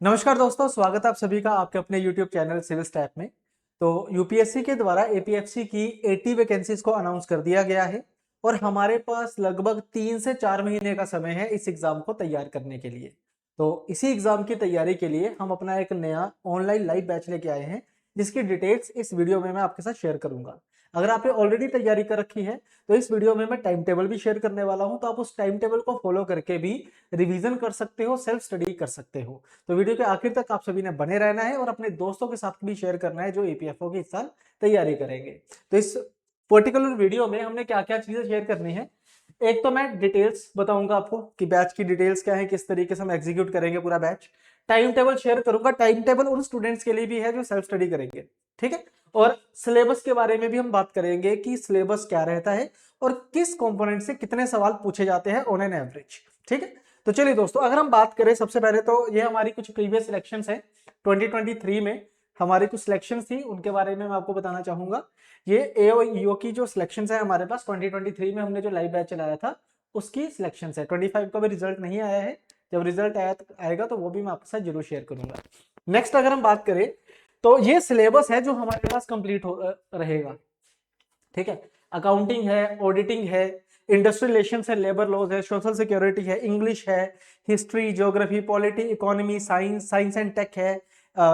नमस्कार दोस्तों, स्वागत है आप सभी का आपके अपने YouTube चैनल सिविल स्टैप में। तो यूपीएससी के द्वारा एपीएफसी की 80 वैकेंसीज को अनाउंस कर दिया गया है और हमारे पास लगभग 3 से 4 महीने का समय है इस एग्जाम को तैयार करने के लिए। तो इसी एग्जाम की तैयारी के लिए हम अपना एक नया ऑनलाइन लाइव बैच लेके आए हैं, जिसकी डिटेल्स इस वीडियो में मैं आपके साथ शेयर करूंगा। अगर आपने ऑलरेडी तैयारी कर रखी है तो इस वीडियो में मैं टाइम टेबल भी शेयर करने वाला हूं, तो आप उस टाइम टेबल को फॉलो करके भी रिवीजन कर सकते हो, सेल्फ स्टडी कर सकते हो। तो वीडियो के आखिर तक आप सभी ने बने रहना है और अपने दोस्तों के साथ भी शेयर करना है जो एपीएफओ की इस साल तैयारी करेंगे। तो इस पर्टिकुलर वीडियो में हमने क्या क्या चीजें शेयर करनी है, एक तो मैं डिटेल्स बताऊंगा आपको कि बैच की डिटेल्स क्या है, किस तरीके से हम एग्जीक्यूट करेंगे पूरा बैच। टाइम टेबल शेयर करूंगा, टाइम टेबल उन स्टूडेंट्स के लिए भी है जो सेल्फ स्टडी करेंगे, ठीक है। और सिलेबस के बारे में भी हम बात करेंगे कि सिलेबस क्या रहता है और किस कंपोनेंट से कितने सवाल पूछे जाते हैं ऑन एन एवरेज, ठीक है। तो चलिए दोस्तों, अगर हम बात करें सबसे पहले तो ये हमारी कुछ प्रीवियस सिलेक्शंस है 2023 में हमारी कुछ सिलेक्शंस थी, उनके बारे में मैं आपको बताना चाहूंगा। ये एओ की जो सिलेक्शंस है हमारे पास 2023 में हमने जो लाइव बैच चलाया था उसकी सिलेक्शंस है। 25 का भी रिजल्ट नहीं आया है, जब रिजल्ट आएगा तो वो भी मैं आपके साथ जरूर शेयर करूंगा। नेक्स्ट अगर हम बात करें तो ये सिलेबस है जो हमारे पास कंप्लीट रहेगा, ठीक है। अकाउंटिंग है, ऑडिटिंग है, इंडस्ट्रियल रिलेशंस है, लेबर लॉज है, सोशल सिक्योरिटी है, इंग्लिश है, history, geography, polity, economy, science, science and tech है,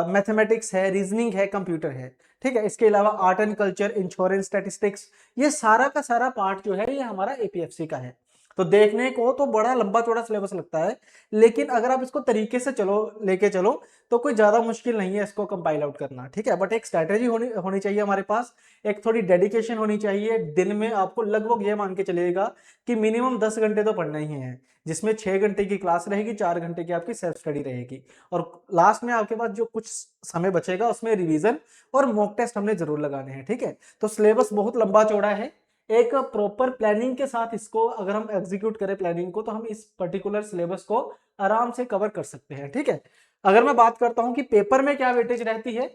मैथमेटिक्स है, रीजनिंग है, कंप्यूटर है, ठीक है। इसके अलावा art and culture, insurance, statistics, ये सारा का सारा पार्ट जो है ये हमारा एपीएफसी का है। तो देखने को तो बड़ा लंबा चौड़ा सिलेबस लगता है, लेकिन अगर आप इसको तरीके से लेके चलो तो कोई ज्यादा मुश्किल नहीं है इसको कंपाइल आउट करना, ठीक है। बट एक स्ट्रैटेजी होनी होनी चाहिए हमारे पास, एक थोड़ी डेडिकेशन होनी चाहिए। दिन में आपको लगभग ये मान के चलिएगा कि मिनिमम 10 घंटे तो पढ़ना ही है, जिसमें 6 घंटे की क्लास रहेगी, 4 घंटे की आपकी सेल्फ स्टडी रहेगी और लास्ट में आपके पास जो कुछ समय बचेगा उसमें रिवीजन और मॉक टेस्ट हमने जरूर लगाने हैं, ठीक है। तो सिलेबस बहुत लंबा चौड़ा है, एक प्रॉपर प्लानिंग के साथ इसको अगर हम एग्जीक्यूट करें प्लानिंग को तो हम इस पर्टिकुलर सिलेबस को आराम से कवर कर सकते हैं, ठीक है। अगर मैं बात करता हूं कि पेपर में क्या वेटेज रहती है,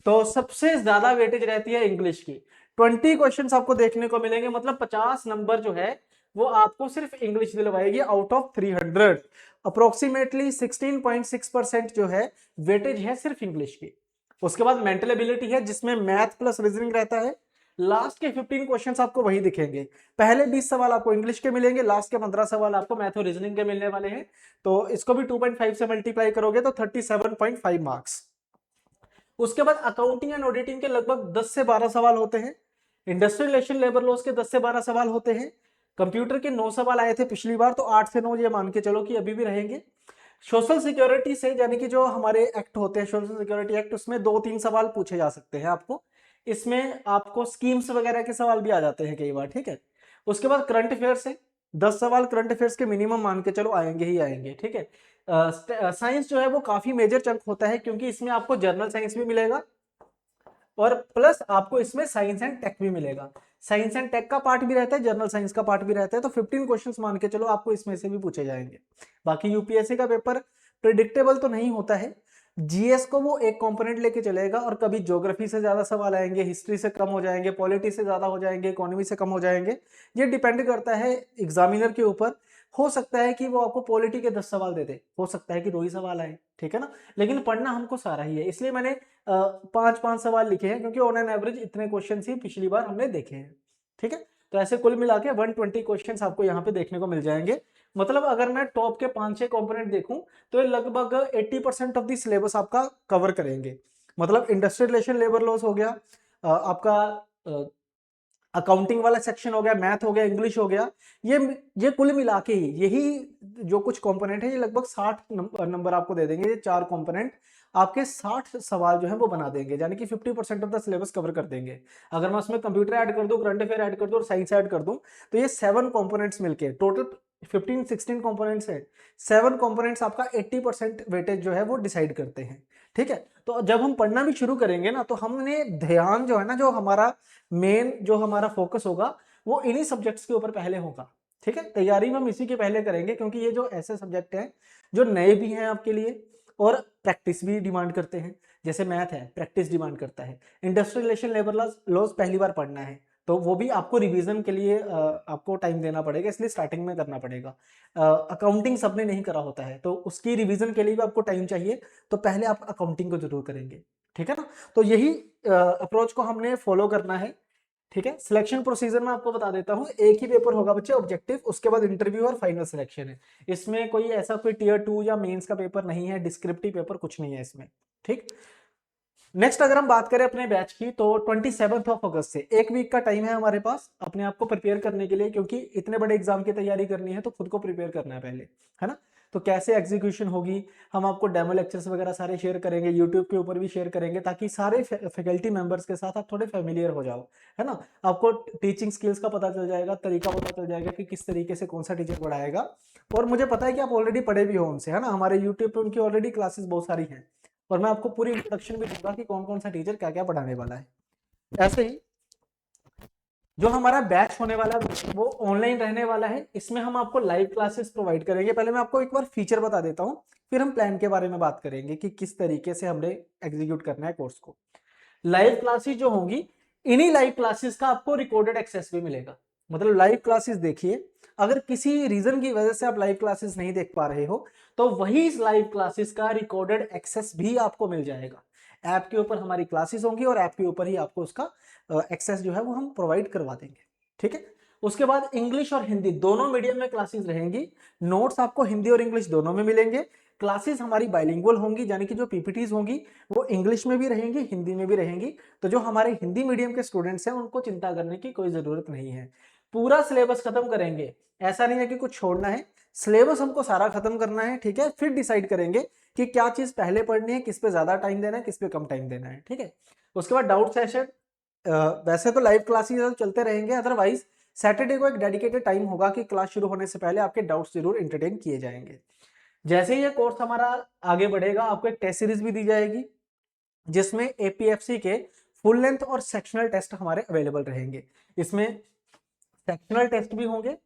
तो सबसे ज्यादा वेटेज रहती है इंग्लिश की। 20 क्वेश्चंस आपको देखने को मिलेंगे, मतलब 50 नंबर जो है वो आपको सिर्फ इंग्लिश दिलवाएगी आउट ऑफ 300। अप्रोक्सीमेटली 16.6% जो है वेटेज है सिर्फ इंग्लिश की। उसके बाद मेंटल एबिलिटी है जिसमें मैथ प्लस रीजनिंग रहता है। लास्ट के 15 क्वेश्चंस आपको वही दिखेंगे, पहले 20 सवाल आपको इंग्लिश के मिलेंगे, लास्ट के 15 सवाल आपको मैथ और रीजनिंग के मिलने वाले हैं। तो इसको भी 2.5 से मल्टीप्लाई करोगे तो 37.5 मार्क्स। उसके बाद अकाउंटिंग एंड ऑडिटिंग के लगभग 10 से 12 सवाल होते हैं। इंडस्ट्रियल रिलेशन, लेबर लॉस के 10 से 12 सवाल होते हैं। कंप्यूटर के 9 सवाल आए थे पिछली बार, तो 8 से 9 ये मान के चलो कि अभी भी रहेंगे। सोशल सिक्योरिटी से, यानी कि जो हमारे एक्ट होते हैं सोशल सिक्योरिटी एक्ट, उसमें 2-3 सवाल पूछे जा सकते हैं आपको। इसमें आपको स्कीम्स वगैरह के सवाल भी आ जाते हैं कई बार, ठीक है। उसके बाद करंट अफेयर्स से 10 सवाल करंट अफेयर्स के मिनिमम मान के चलो आएंगे ही आएंगे, ठीक है। साइंस जो है वो काफी मेजर चंक होता है, क्योंकि इसमें आपको जर्नल साइंस भी मिलेगा और प्लस आपको इसमें साइंस एंड टेक भी मिलेगा। साइंस एंड टेक का पार्ट भी रहता है, जनरल साइंस का पार्ट भी रहता है, तो 15 क्वेश्चंस मान के चलो आपको इसमें से भी पूछे जाएंगे। बाकी यूपीएससी का पेपर प्रिडिक्टेबल तो नहीं होता है। जीएस को वो एक कंपोनेंट लेके चलेगा और कभी ज्योग्राफी से ज्यादा सवाल आएंगे, हिस्ट्री से कम हो जाएंगे, पॉलिटी से ज्यादा हो जाएंगे, इकोनॉमी से कम हो जाएंगे। ये डिपेंड करता है एग्जामिनर के ऊपर। हो सकता है कि वो आपको पॉलिटी के 10 सवाल दे दे, हो सकता है कि 2 ही सवाल आए, ठीक है ना। लेकिन पढ़ना हमको सारा ही है, इसलिए मैंने 5-5 सवाल लिखे हैं, क्योंकि ऑन एन एवरेज इतने क्वेश्चन ही पिछली बार हमने देखे हैं, ठीक है। तो ऐसे कुल मिला के 120 क्वेश्चन आपको यहाँ पे देखने को मिल जाएंगे। मतलब अगर मैं टॉप के 5-6 कंपोनेंट देखूं तो ये लगभग 80% ऑफ द सिलेबस आपका कवर करेंगे। मतलब इंडस्ट्रियल रिलेशन, लेबर लॉस हो गया, आपका अकाउंटिंग वाला सेक्शन हो गया, मैथ हो गया, इंग्लिश हो गया, ये ये कुल मिला के ही यही जो कुछ कंपोनेंट है ये लगभग 60 नंबर आपको दे देंगे। ये 4 कंपोनेंट आपके 60 सवाल जो है वो बना देंगे, यानी कि 50% ऑफ द सिलेबस कवर कर देंगे। अगर मैं उसमें कंप्यूटर ऐड कर दूं, करंट अफेयर ऐड कर दूं और साइंस ऐड कर दूं, तो ये 7 कंपोनेंट्स मिलके टोटल 15-16 कंपोनेंट्स है। 7 कंपोनेंट्स आपका 80% वेटेज जो है वो डिसाइड करते हैं, ठीक है। तो जब हम पढ़ना भी शुरू करेंगे ना, तो हमने ध्यान जो है ना, जो हमारा मेन जो हमारा फोकस होगा वो इन्हीं सब्जेक्ट्स के ऊपर पहले होगा, ठीक है। तैयारी में हम इसी के पहले करेंगे, क्योंकि ये जो ऐसे सब्जेक्ट हैं जो नए भी हैं आपके लिए और प्रैक्टिस भी डिमांड करते हैं। जैसे मैथ है, प्रैक्टिस डिमांड करता है। इंडस्ट्रियल रिलेशन, लेबर लॉज पहली बार पढ़ना है तो वो भी आपको रिवीजन के लिए आपको टाइम देना पड़ेगा, इसलिए स्टार्टिंग में करना पड़ेगा। अकाउंटिंग सबने नहीं करा होता है, तो उसकी रिवीजन के लिए भी आपको टाइम चाहिए, तो पहले आप अकाउंटिंग को जरूर करेंगे, ठीक है ना। तो यही अप्रोच को हमने फॉलो करना है, ठीक है। सिलेक्शन प्रोसीजर में आपको बता देता हूं, एक ही पेपर होगा बच्चे, ऑब्जेक्टिव, उसके बाद इंटरव्यू और फाइनल सिलेक्शन है। इसमें कोई ऐसा कोई टियर 2 या मेंस का पेपर नहीं है, डिस्क्रिप्टिव पेपर कुछ नहीं है इसमें, ठीक। नेक्स्ट अगर हम बात करें अपने बैच की, तो 27 अगस्त से एक वीक का टाइम है हमारे पास अपने आप को प्रिपेयर करने के लिए, क्योंकि इतने बड़े एग्जाम की तैयारी करनी है तो खुद को प्रिपेयर करना है पहले, है ना। तो कैसे एग्जीक्यूशन होगी, हम आपको डेमो लेक्चर्स वगैरह सारे शेयर करेंगे, यूट्यूब के ऊपर भी शेयर करेंगे, ताकि सारे फैकल्टी मेंबर्स के साथ आप थोड़े फेमिलियर हो जाओ, है ना। आपको टीचिंग स्किल्स का पता चल जाएगा, तरीका पता चल जाएगा कि किस तरीके से कौन सा टीचर पढ़ाएगा। और मुझे पता है कि आप ऑलरेडी पढ़े भी हो उनसे, है ना, हमारे यूट्यूब पे उनकी ऑलरेडी क्लासेस बहुत सारी हैं, और मैं आपको पूरी इंट्रोडक्शन भी दूंगा कि कौन कौन सा टीचर क्या क्या पढ़ाने वाला है। ऐसे ही जो हमारा बैच होने वाला है वो ऑनलाइन रहने वाला है, इसमें हम आपको लाइव क्लासेस प्रोवाइड करेंगे। पहले मैं आपको एक बार फीचर बता देता हूं, फिर हम प्लान के बारे में बात करेंगे कि किस तरीके से हमने एग्जीक्यूट करना है कोर्स को। लाइव क्लासेस जो होंगी, इन्हीं लाइव क्लासेस का आपको रिकॉर्डेड एक्सेस भी मिलेगा। मतलब लाइव क्लासेस देखिए, अगर किसी रीजन की वजह से आप लाइव क्लासेस नहीं देख पा रहे हो, तो वही इस लाइव क्लासेस का रिकॉर्डेड एक्सेस भी आपको मिल जाएगा। ऐप के ऊपर हमारी क्लासेस होंगी और ऐप के ऊपर ही आपको उसका एक्सेस जो है वो हम प्रोवाइड करवा देंगे, ठीक है। उसके बाद इंग्लिश और हिंदी दोनों मीडियम में क्लासेस रहेंगी। नोट्स आपको हिंदी और इंग्लिश दोनों में मिलेंगे। क्लासेस हमारी बाइलिंगुअल होंगी, यानी कि जो पीपीटीज होंगी वो इंग्लिश में भी रहेंगी, हिंदी में भी रहेंगी। तो जो हमारे हिंदी मीडियम के स्टूडेंट्स हैं उनको चिंता करने की कोई जरूरत नहीं है। पूरा सिलेबस खत्म करेंगे, ऐसा नहीं है कि कुछ छोड़ना है, सिलेबस हमको सारा खत्म करना है, ठीक है। फिर डिसाइड करेंगे कि क्या चीज पहले पढ़नी है, किस पे ज्यादा टाइम देना है, किस पे कम टाइम देना है, ठीक है। उसके बाद डाउट सेशन, वैसे तो लाइव क्लासेस चलते रहेंगे, अदरवाइज सैटरडे को एक डेडिकेटेड टाइम होगा कि क्लास शुरू होने से पहले आपके डाउट्स जरूर एंटरटेन किए जाएंगे। जैसे ही ये कोर्स हमारा आगे बढ़ेगा, आपको एक टेस्ट सीरीज भी दी जाएगी, जिसमें एपीएफसी के फुल लेंथ और सेक्शनल टेस्ट हमारे अवेलेबल रहेंगे। इसमें सेक्शनल टेस्ट भी होंगे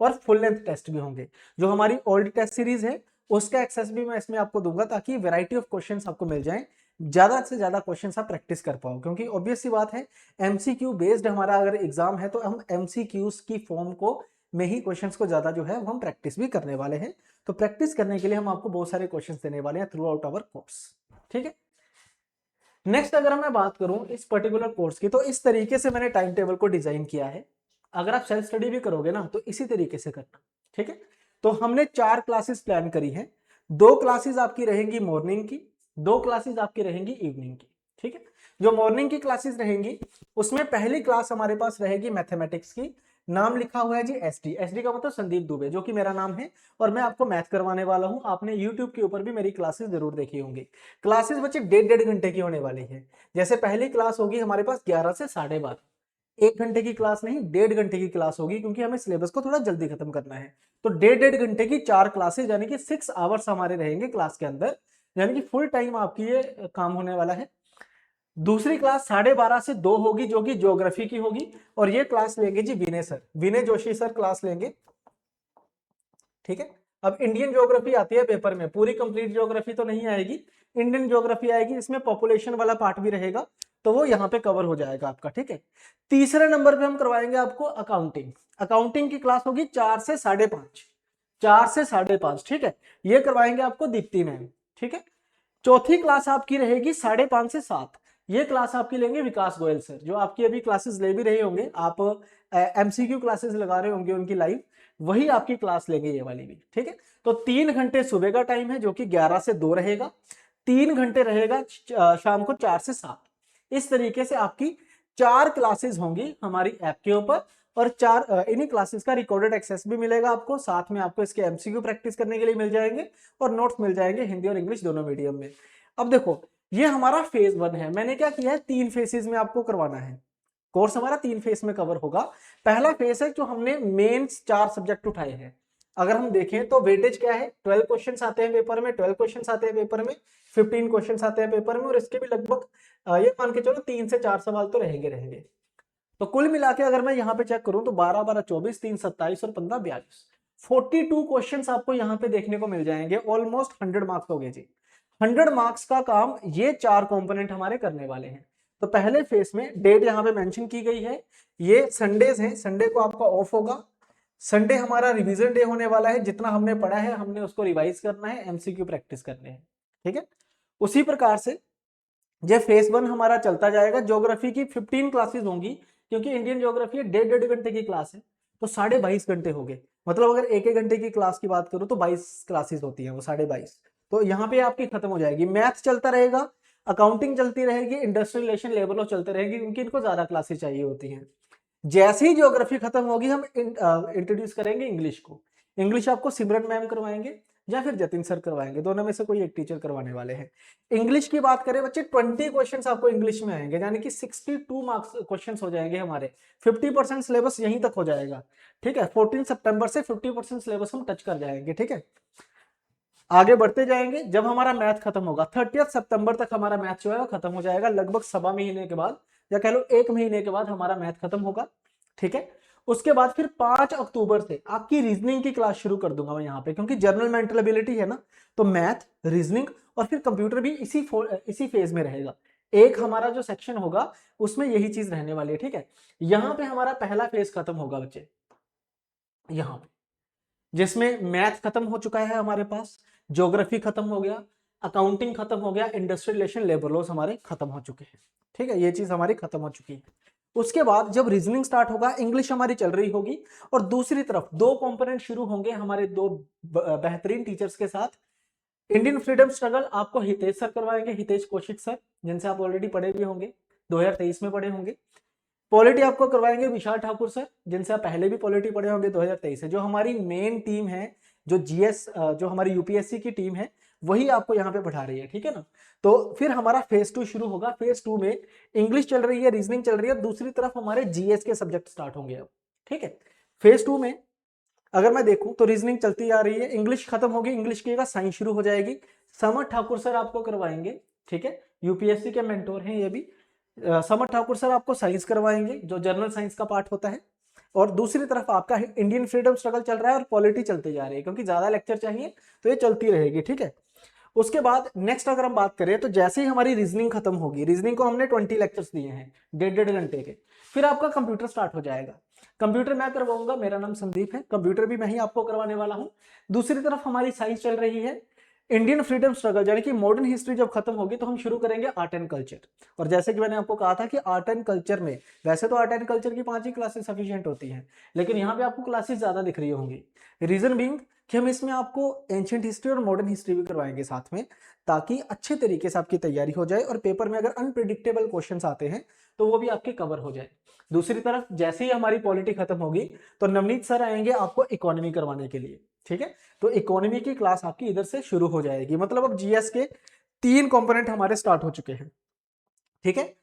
और फुल लेंथ टेस्ट भी होंगे। जो हमारी ओल्ड टेस्ट सीरीज है उसका एक्सेस भी मैं इसमें आपको दूंगा, ताकि वैरायटी ऑफ क्वेश्चंस आपको मिल जाएं, ज्यादा से ज्यादा क्वेश्चंस आप प्रैक्टिस कर पाओ। क्योंकि ऑब्वियस सी बात है, एमसीक्यू बेस्ड हमारा अगर एग्जाम है तो हम एमसीक्यूज की फॉर्म को में ही क्वेश्चंस को ज्यादा जो है वो हम प्रैक्टिस भी करने वाले हैं। तो प्रैक्टिस करने के लिए हम आपको बहुत सारे क्वेश्चंस देने वाले हैं थ्रू आउट आवर कोर्स, ठीक है। नेक्स्ट अगर मैं बात करूं इस पर्टिकुलर कोर्स की, तो इस तरीके से मैंने टाइम टेबल को डिजाइन किया है। अगर आप सेल्फ स्टडी भी करोगे ना तो इसी तरीके से करना, ठीक है। तो हमने 4 क्लासेस प्लान करी हैं। 2 क्लासेस आपकी रहेंगी मॉर्निंग की, 2 क्लासेस आपकी रहेंगी इवनिंग की, ठीक है। जो मॉर्निंग की क्लासेस रहेंगी उसमें पहली क्लास हमारे पास रहेगी मैथमेटिक्स की। नाम लिखा हुआ है जी एसडी, एसडी का मतलब संदीप दुबे, जो कि मेरा नाम है, और मैं आपको मैथ करवाने वाला हूं। आपने यूट्यूब के ऊपर भी मेरी क्लासेस जरूर देखी होंगी। क्लासेस बच्चे 1.5 घंटे की होने वाली है। जैसे पहली क्लास होगी हमारे पास 11 से 12:30, 1 घंटे की क्लास नहीं, 1.5 घंटे की क्लास होगी, क्योंकि हमें सिलेबस को थोड़ा जल्दी खत्म करना है। तो 1.5 घंटे की 4 क्लासेस, यानी कि 6 आवर्स हमारे रहेंगे क्लास के अंदर, यानी कि फुल टाइम आपकी ये काम होने वाला है। दूसरी क्लास 12:30 से 2 होगी, जो कि ज्योग्राफी की होगी, और ये क्लास लेंगे जी विनय सर, विनय जोशी सर क्लास लेंगे, ठीक है। अब इंडियन ज्योग्राफी आती है पेपर में, पूरी कंप्लीट ज्योग्राफी तो नहीं आएगी, इंडियन ज्योग्राफी आएगी, इसमें पॉपुलेशन वाला पार्ट भी रहेगा, तो वो यहाँ पे कवर हो जाएगा आपका, ठीक है। तीसरे नंबर पे हम करवाएंगे आपको अकाउंटिंग। अकाउंटिंग की क्लास होगी 4 से 5:30, 4 से 5:30, ठीक है। ये करवाएंगे आपको दीप्ति मैम, ठीक है। चौथी क्लास आपकी रहेगी 5:30 से 7, ये क्लास आपकी लेंगे विकास गोयल सर, जो आपकी अभी क्लासेस ले भी रहे होंगे, आप एमसीक्यू क्लासेस लगा रहे होंगे उनकी लाइव, वही आपकी क्लास लेंगे ये वाली भी, ठीक है। तो 3 घंटे सुबह का टाइम है, जो कि 11 से 2 रहेगा, 3 घंटे रहेगा शाम को 4 से 7। इस तरीके से आपकी 4 क्लासेस होंगी हमारी ऐप के ऊपर, और 4 इन्हीं क्लासेस का रिकॉर्डेड एक्सेस भी मिलेगा आपको, साथ में आपको इसके एमसीक्यू प्रैक्टिस करने के लिए मिल जाएंगे, और नोट्स मिल जाएंगे हिंदी और इंग्लिश दोनों मीडियम में। अब देखो, ये हमारा फेज 1 है। मैंने क्या किया है, 3 फेसेस में आपको करवाना है। कोर्स हमारा 3 फेज में कवर होगा। पहला फेज है जो हमने मेंस 4 सब्जेक्ट उठाए हैं। अगर हम देखें तो वेटेज क्या है, 12 क्वेश्चंस आते हैं पेपर में, 12 क्वेश्चंस आते हैं पेपर में, 15 क्वेश्चंस आते हैं पेपर में, और इसके भी लगभग ये मान के चलो 3 से 4 सवाल तो रहेंगे। तो कुल मिला के अगर मैं यहाँ पे चेक करूं तो 12 12 24, 3 27 और 15 42, 42 क्वेश्चंस आपको यहाँ पे देखने को मिल जाएंगे। ऑलमोस्ट 100 मार्क्स हो गए जी। 100 मार्क्स का काम ये 4 कंपोनेंट हमारे करने वाले हैं। तो पहले फेज में डेट यहाँ पे मेंशन की गई है, ये संडेज है, संडे को आपका ऑफ होगा। संडे हमारा रिवीजन डे होने वाला है, जितना हमने पढ़ा है हमने उसको रिवाइज करना है, एमसीक्यू प्रैक्टिस करने हैं, ठीक है। उसी प्रकार से ये फेज 1 हमारा चलता जाएगा। ज्योग्राफी की 15 क्लासेस होंगी, क्योंकि इंडियन ज्योग्राफी 1.5 घंटे की क्लास है, तो 22.5 घंटे हो गए। मतलब अगर एक घंटे की क्लास की बात करूं तो 22 क्लासेस होती हैं, वो 22.5, तो यहाँ पे आपकी खत्म हो जाएगी। मैथ चलता रहेगा, अकाउंटिंग चलती रहेगी, इंडस्ट्रियल रिलेशन, लेबर लॉ चलते रहेंगे, क्योंकि इनको ज्यादा क्लासेस चाहिए होती हैं। जैसे ही ज्योग्राफी खत्म होगी हम इंट्रोड्यूस करेंगे इंग्लिश को। इंग्लिश आपको सिमरन मैम करवाएंगे या फिर जतिन सर करवाएंगे, दोनों में से कोई एक टीचर करवाने वाले हैं। इंग्लिश की बात करें बच्चे, 20 क्वेश्चंस आपको इंग्लिश में आएंगे, यानी कि 62 मार्क्स क्वेश्चंस हो जाएंगे हमारे। 50% सिलेबस यहीं तक हो जाएगा, ठीक है। 14 सितंबर से 50% सिलेबस हम टच कर जाएंगे, ठीक है। आगे बढ़ते जाएंगे, जब हमारा मैथ खत्म होगा 30 सितंबर तक हमारा मैथ जो है वो खत्म हो जाएगा, लगभग 1.25 महीने के बाद, या कह लो 1 महीने के बाद हमारा मैथ खत्म होगा, ठीक है। उसके बाद फिर 5 अक्टूबर से आपकी रीजनिंग की क्लास शुरू कर दूंगा मैं यहाँ पे, क्योंकि जनरल मेंटल एबिलिटी है ना, तो मैथ, रीजनिंग और फिर कंप्यूटर भी इसी फेज में रहेगा। एक हमारा जो सेक्शन होगा उसमें यही चीज रहने वाली है, ठीक है। यहाँ पे हमारा पहला फेज खत्म होगा बच्चे, यहाँ पे, जिसमें मैथ खत्म हो चुका है हमारे पास, ज्योग्राफी खत्म हो गया, अकाउंटिंग खत्म हो गया, इंडस्ट्रियल रिलेशन, लेबर लॉस हमारे खत्म हो चुके हैं, ठीक है। ये चीज हमारी खत्म हो चुकी है। उसके बाद जब रीजनिंग स्टार्ट होगा, इंग्लिश हमारी चल रही होगी, और दूसरी तरफ 2 कंपोनेंट शुरू होंगे हमारे 2 बेहतरीन टीचर्स के साथ। इंडियन फ्रीडम स्ट्रगल आपको हितेश सर करवाएंगे, हितेश कौशिक सर, जिनसे आप ऑलरेडी पढ़े भी होंगे, 2023 में पढ़े होंगे। पॉलिटी आपको करवाएंगे विशाल ठाकुर सर, जिनसे आप पहले भी पॉलिटी पढ़े होंगे 2023 से। जो हमारी मेन टीम है, जो जीएस, जो हमारी यूपीएससी की टीम है, वही आपको यहाँ पे पढ़ा रही है, ठीक है ना। तो फिर हमारा फेज 2 शुरू होगा। फेज 2 में इंग्लिश चल रही है, रीजनिंग चल रही है, दूसरी तरफ हमारे जीएस के सब्जेक्ट स्टार्ट होंगे अब, ठीक है। फेज 2 में अगर मैं देखूं तो रीजनिंग चलती आ रही है, इंग्लिश खत्म होगी, इंग्लिश की जगह साइंस शुरू हो जाएगी। समर ठाकुर सर आपको करवाएंगे, ठीक है, यूपीएससी के मेंटोर हैं ये भी। समर ठाकुर सर आपको साइंस करवाएंगे, जो जनरल साइंस का पार्ट होता है, और दूसरी तरफ आपका इंडियन फ्रीडम स्ट्रगल चल रहा है और पॉलिटी चलती जा रही है, क्योंकि ज्यादा लेक्चर चाहिए तो ये चलती रहेगी, ठीक है। उसके बाद नेक्स्ट अगर हम बात करें तो जैसे ही हमारी रीजनिंग खत्म होगी, रीजनिंग को हमने 20 लेक्चर्स दिए हैं 1.5 घंटे के, फिर आपका कंप्यूटर स्टार्ट हो जाएगा। कंप्यूटर मैं करवाऊंगा, मेरा नाम संदीप है, कंप्यूटर भी मैं ही आपको करवाने वाला हूं। दूसरी तरफ हमारी साइंस चल रही है, इंडियन फ्रीडम स्ट्रगल, यानी कि मॉडर्न हिस्ट्री जब खत्म होगी तो हम शुरू करेंगे आर्ट एंड कल्चर। और जैसे कि मैंने आपको कहा था कि आर्ट एंड कल्चर में, वैसे तो आर्ट एंड कल्चर की 5 ही क्लासेस सफिशिएंट होती हैं, लेकिन यहाँ पे आपको क्लासेस ज्यादा दिख रही होंगी। रीजन बीइंग कि हम इसमें आपको एंशिएंट हिस्ट्री और मॉडर्न हिस्ट्री भी करवाएंगे साथ में, ताकि अच्छे तरीके से आपकी तैयारी हो जाए, और पेपर में अगर अनप्रिडिक्टेबल क्वेश्चंस आते हैं तो वो भी आपके कवर हो जाए। दूसरी तरफ जैसे ही हमारी पॉलिटी खत्म होगी तो नवनीत सर आएंगे आपको इकोनॉमी करवाने के लिए, ठीक है। तो इकोनॉमी की क्लास आपकी इधर से शुरू हो जाएगी। मतलब अब जीएस के 3 कंपोनेंट हमारे स्टार्ट हो चुके हैं, ठीक है।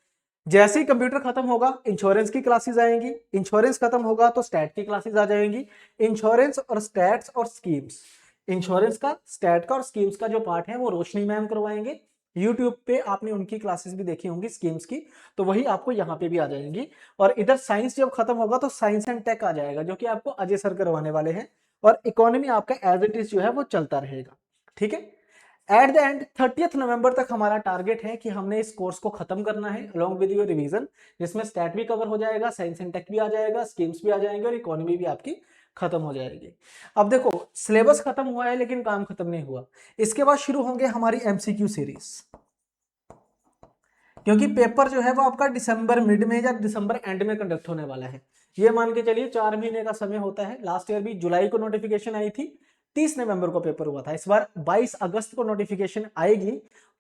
जैसे ही कंप्यूटर खत्म होगा इंश्योरेंस की क्लासेस आएंगी, इंश्योरेंस खत्म होगा तो स्टैट की क्लासेस आ जाएंगी। इंश्योरेंस और स्टैट्स और स्कीम्स, इंश्योरेंस का, स्टैट का और स्कीम्स का जो पार्ट है वो रोशनी मैम करवाएंगे। यूट्यूब पे आपने उनकी क्लासेस भी देखी होंगी स्कीम्स की, तो वही आपको यहाँ पे भी आ जाएंगी। और इधर साइंस जब खत्म होगा तो साइंस एंड टेक आ जाएगा, जो कि आपको अजय सर करवाने वाले हैं। और इकोनॉमी आपका एज इट इज जो है वो चलता रहेगा, ठीक है। एट द एंड 30 नवंबर तक हमारा टारगेट है कि हमने इस कोर्स को खत्म करना है अलॉन्ग विद योर रिवीजन, जिसमें स्टैट भी कवर हो जाएगा, साइंस एंड टेक भी आ जाएगा, स्कीम्स भी आ जाएंगे और इकोनॉमी भी आपकी खत्म हो जाएगी। अब देखो सिलेबस खत्म हुआ है लेकिन काम खत्म नहीं हुआ। इसके बाद शुरू होंगे हमारी एमसीक्यू सीरीज, क्योंकि पेपर जो है वो आपका दिसंबर मिड में या दिसंबर एंड में कंडक्ट होने वाला है। ये मान के चलिए 4 महीने का समय होता है। लास्ट ईयर भी जुलाई को नोटिफिकेशन आई थी, 30 नवंबर को पेपर हुआ था। इस बार 22 अगस्त को नोटिफिकेशन आएगी,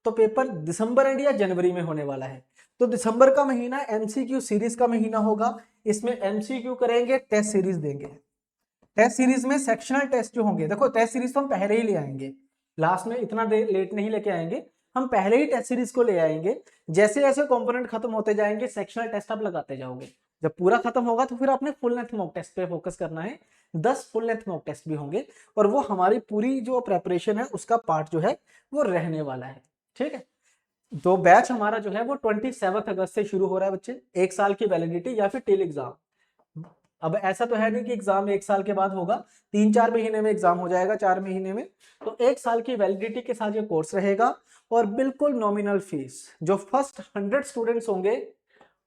तो पेपर दिसंबर एंड या जनवरी में होने वाला है। तो दिसंबर का महीना एमसीक्यू सीरीज का महीना होगा। इसमें एमसीक्यू करेंगे, टेस्ट सीरीज देंगे। टेस्ट सीरीज में सेक्शनल टेस्ट जो होंगे, देखो टेस्ट सीरीज तो हम पहले ही ले आएंगे, लास्ट में इतना लेट नहीं लेके आएंगे, हम पहले ही टेस्ट सीरीज को ले आएंगे। जैसे जैसे कंपोनेंट खत्म होते जाएंगे सेक्शनल टेस्ट आप लगाते जाओगे। जब पूरा खत्म होगा तो फिर आपने फुल लेंथ मॉक टेस्ट पे फोकस करना है। 10 फुल लेंथ मॉक टेस्ट भी होंगे, और वो हमारी पूरी जो प्रेपरेशन है उसका पार्ट जो है वो रहने वाला है, ठीक है। तो बैच हमारा जो है वो 27 अगस्त से शुरू हो रहा है बच्चे, 1 साल की वैलिडिटी या फिर टिल एग्जाम। अब ऐसा तो है नहीं कि एग्जाम 1 साल के बाद होगा, 3-4 महीने में एग्जाम हो जाएगा, 4 महीने में। तो 1 साल की वैलिडिटी के साथ ये कोर्स रहेगा और बिल्कुल नॉमिनल फीस। जो फर्स्ट 100 स्टूडेंट्स होंगे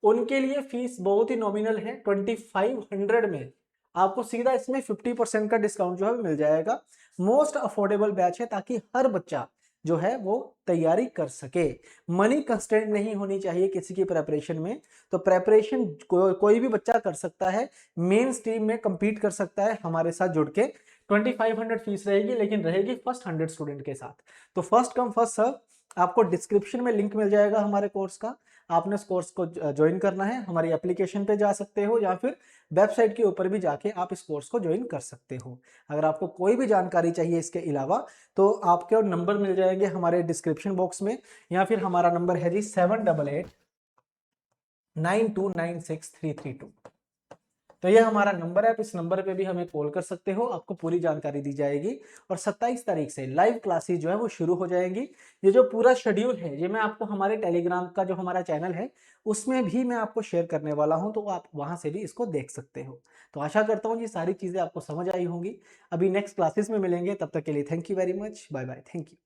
उनके लिए फीस बहुत ही नॉमिनल है, 2500 में आपको सीधा इसमें 50% का डिस्काउंट जो है मिल जाएगा। मोस्ट अफोर्डेबल बैच है ताकि हर बच्चा जो है वो तैयारी कर सके। मनी कंस्टेंट नहीं होनी चाहिए किसी की प्रेपरेशन में। तो प्रेपरेशन कोई भी बच्चा कर सकता है, मेन स्ट्रीम में compete कर सकता है हमारे साथ जुड़ के। 2500 फीस रहेगी, लेकिन रहेगी फर्स्ट 100 स्टूडेंट के साथ। तो फर्स्ट कम फर्स्ट सर्व। आपको डिस्क्रिप्शन में लिंक मिल जाएगा हमारे कोर्स का, आपने इस कोर्स को ज्वाइन करना है, हमारी एप्लीकेशन पे जा सकते हो या फिर वेबसाइट के ऊपर भी जाके आप इस कोर्स को ज्वाइन कर सकते हो। अगर आपको कोई भी जानकारी चाहिए इसके अलावा तो आपके नंबर मिल जाएंगे हमारे डिस्क्रिप्शन बॉक्स में, या फिर हमारा नंबर है जी 7889296332। तो ये हमारा नंबर है, आप इस नंबर पे भी हमें कॉल कर सकते हो, आपको पूरी जानकारी दी जाएगी। और 27 तारीख से लाइव क्लासेस जो है वो शुरू हो जाएंगी। ये जो पूरा शेड्यूल है ये मैं आपको हमारे टेलीग्राम का जो हमारा चैनल है उसमें भी मैं आपको शेयर करने वाला हूं, तो आप वहां से भी इसको देख सकते हो। तो आशा करता हूँ ये सारी चीजें आपको समझ आई होंगी। अभी नेक्स्ट क्लासेस में मिलेंगे, तब तक के लिए thank you very much, bye bye, thank you.